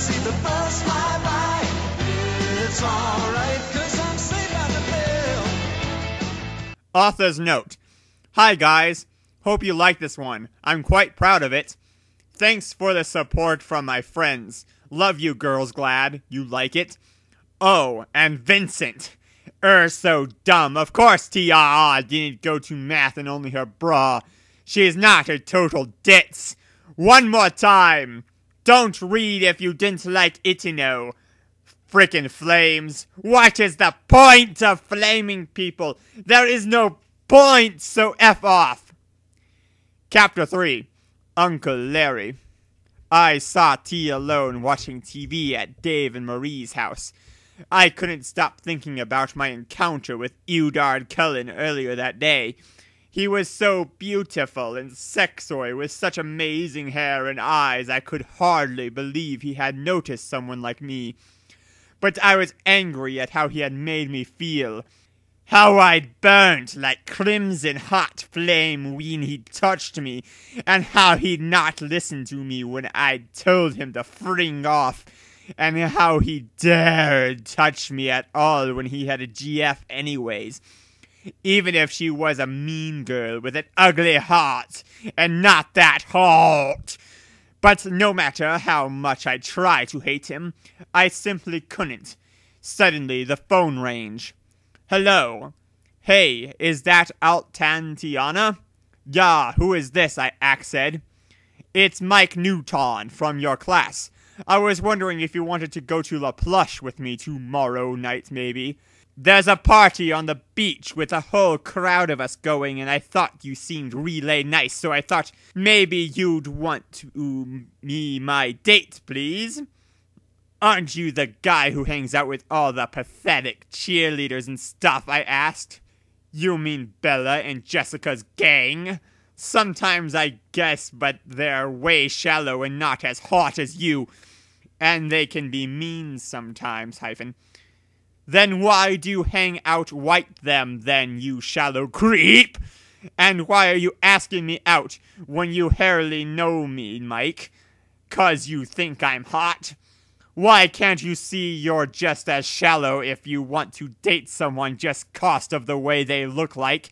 see the bus fly by. It's alright, 'cause I'm safe at the bill. Author's note. Hi guys, hope you like this one. I'm quite proud of it. Thanks for the support from my friends. Love you girls, glad you like it. Oh, and Vincent. So dumb. Of course Tia didn't go to math and only her bra. She's not a total ditz. One more time. Don't read if you didn't like Itino. Frickin' flames. What is the point of flaming people? There is no point, so F off. Chapter 3. Uncle Larry. I saw T alone watching TV at Dave and Marie's house. I couldn't stop thinking about my encounter with Eudard Cullen earlier that day. He was so beautiful and sexy with such amazing hair and eyes I could hardly believe he had noticed someone like me. But I was angry at how he had made me feel. How I'd burnt like crimson hot flame when he'd touched me, and how he'd not listened to me when I'd told him to fring off, and how he dared touch me at all when he had a GF anyways. Even if she was a mean girl with an ugly heart, and not that hot. But no matter how much I tried to hate him, I simply couldn't. Suddenly the phone rang. Hello. Hey, is that Altantiana? Yeah, who is this? I said. It's Mike Newton from your class. I was wondering if you wanted to go to La Plush with me tomorrow night, maybe. There's a party on the beach with a whole crowd of us going, and I thought you seemed really nice, so I thought maybe you'd want to be my date, please. Aren't you the guy who hangs out with all the pathetic cheerleaders and stuff? I asked. You mean Bella and Jessica's gang? Sometimes I guess, but they're way shallow and not as hot as you. And they can be mean sometimes, hyphen. Then why do you hang out with them then, you shallow creep? And why are you asking me out when you hardly know me, Mike? 'Cause you think I'm hot? Why can't you see you're just as shallow if you want to date someone just 'cause of the way they look like?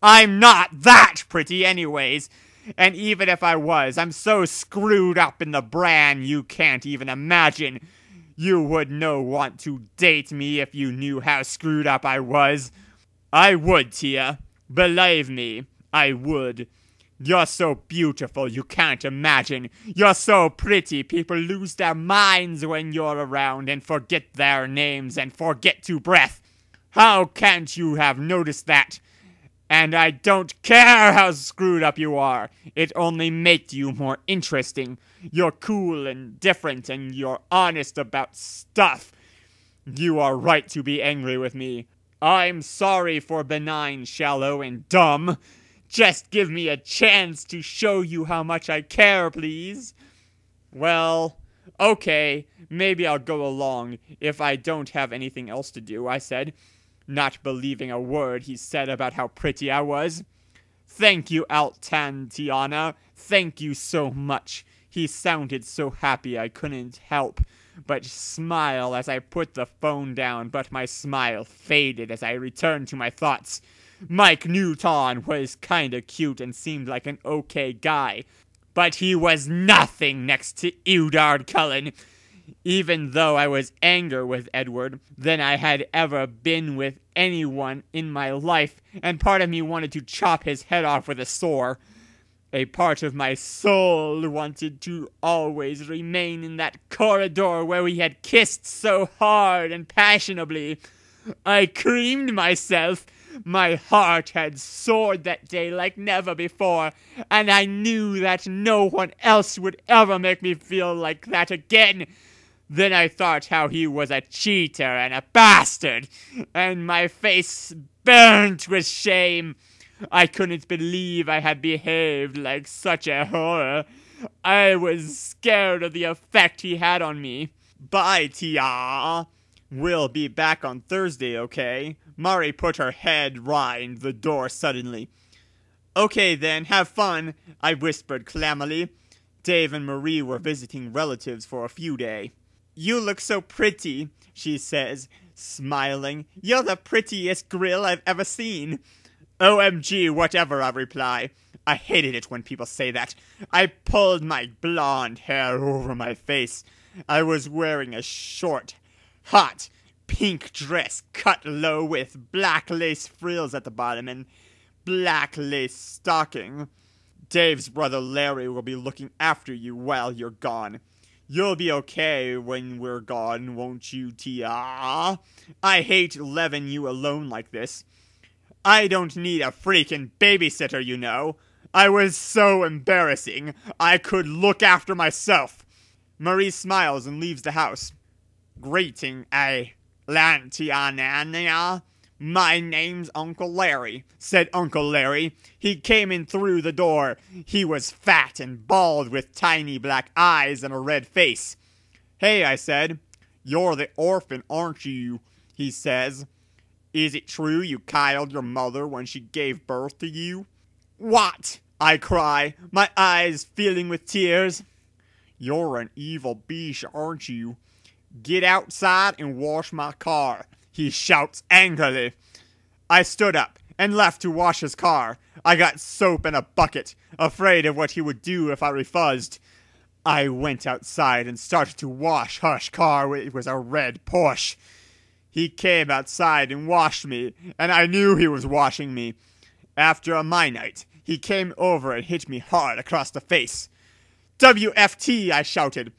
I'm not that pretty anyways, and even if I was, I'm so screwed up in the bran you can't even imagine. You would no want to date me if you knew how screwed up I was. I would, Tia. Believe me, I would. You're so beautiful you can't imagine. You're so pretty people lose their minds when you're around and forget their names and forget to breath. How can't you have noticed that? And I don't care how screwed up you are. It only makes you more interesting. You're cool and different and you're honest about stuff. You are right to be angry with me. I'm sorry for benign, shallow, and dumb. Just give me a chance to show you how much I care, please. Well, okay, maybe I'll go along if I don't have anything else to do, I said, not believing a word he said about how pretty I was. Thank you, Altantiana. Thank you so much. He sounded so happy I couldn't help but smile as I put the phone down, but my smile faded as I returned to my thoughts. Mike Newton was kinda cute and seemed like an okay guy, but he was nothing next to Eudard Cullen. Even though I was angrier with Edward than I had ever been with anyone in my life, and part of me wanted to chop his head off with a saw. A part of my soul wanted to always remain in that corridor where we had kissed so hard and passionately. I creamed myself. My heart had soared that day like never before, and I knew that no one else would ever make me feel like that again. Then I thought how he was a cheater and a bastard, and my face burnt with shame. I couldn't believe I had behaved like such a horror. I was scared of the effect he had on me. Bye, Tia. We'll be back on Thursday, okay? Mari put her head round the door suddenly. Okay then, have fun, I whispered clammily. Dave and Marie were visiting relatives for a few days. You look so pretty, she says, smiling. You're the prettiest grill I've ever seen. OMG, whatever, I reply. I hated it when people say that. I pulled my blonde hair over my face. I was wearing a short, hot, pink dress cut low with black lace frills at the bottom and black lace stocking. Dave's brother Larry will be looking after you while you're gone. You'll be okay when we're gone, won't you, Tia? I hate leaving you alone like this. I don't need a freaking babysitter, you know. I was so embarrassing. I could look after myself. Marie smiles and leaves the house. Greeting, Lantiana. My name's Uncle Larry, said Uncle Larry. He came in through the door. He was fat and bald with tiny black eyes and a red face. Hey, I said. You're the orphan, aren't you? He says. Is it true you killed your mother when she gave birth to you? What? I cry, my eyes filling with tears. You're an evil beast, aren't you? Get outside and wash my car, he shouts angrily. I stood up and left to wash his car. I got soap and a bucket, afraid of what he would do if I refused. I went outside and started to wash Hush's car. It was a red Porsche. He came outside and washed me, and I knew he was washing me. After a my night, he came over and hit me hard across the face. WFT, I shouted.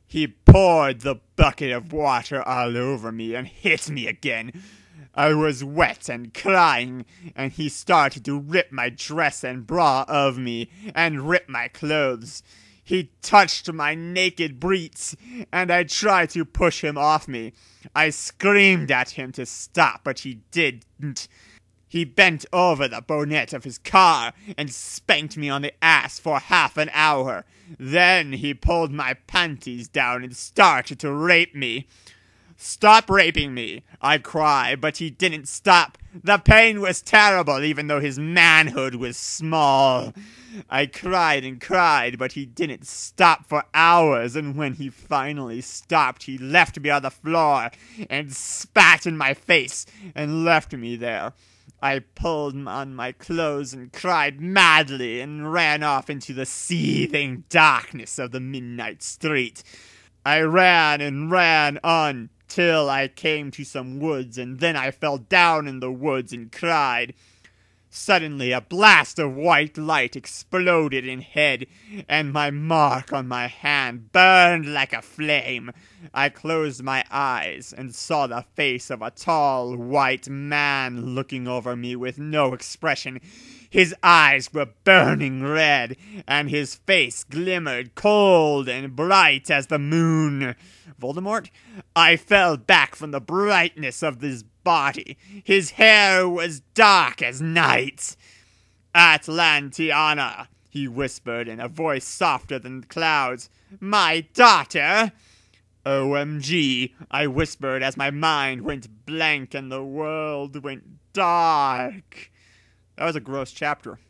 He poured the bucket of water all over me and hit me again. I was wet and crying, and he started to rip my dress and bra of me and rip my clothes. He touched my naked breeks, and I tried to push him off me. I screamed at him to stop, but he didn't. He bent over the bonnet of his car and spanked me on the ass for half an hour. Then he pulled my panties down and started to rape me. Stop raping me, I cried, but he didn't stop. The pain was terrible, even though his manhood was small. I cried and cried, but he didn't stop for hours, and when he finally stopped, he left me on the floor and spat in my face and left me there. I pulled on my clothes and cried madly and ran off into the seething darkness of the midnight street. I ran and ran on till I came to some woods, and then I fell down in the woods and cried. Suddenly a blast of white light exploded in head, and my mark on my hand burned like a flame. I closed my eyes and saw the face of a tall white man looking over me with no expression. His eyes were burning red, and his face glimmered cold and bright as the moon. Voldemort? I fell back from the brightness of his body. His hair was dark as night. Atlantiana, he whispered in a voice softer than the clouds. My daughter? OMG, I whispered as my mind went blank and the world went dark. That was a gross chapter.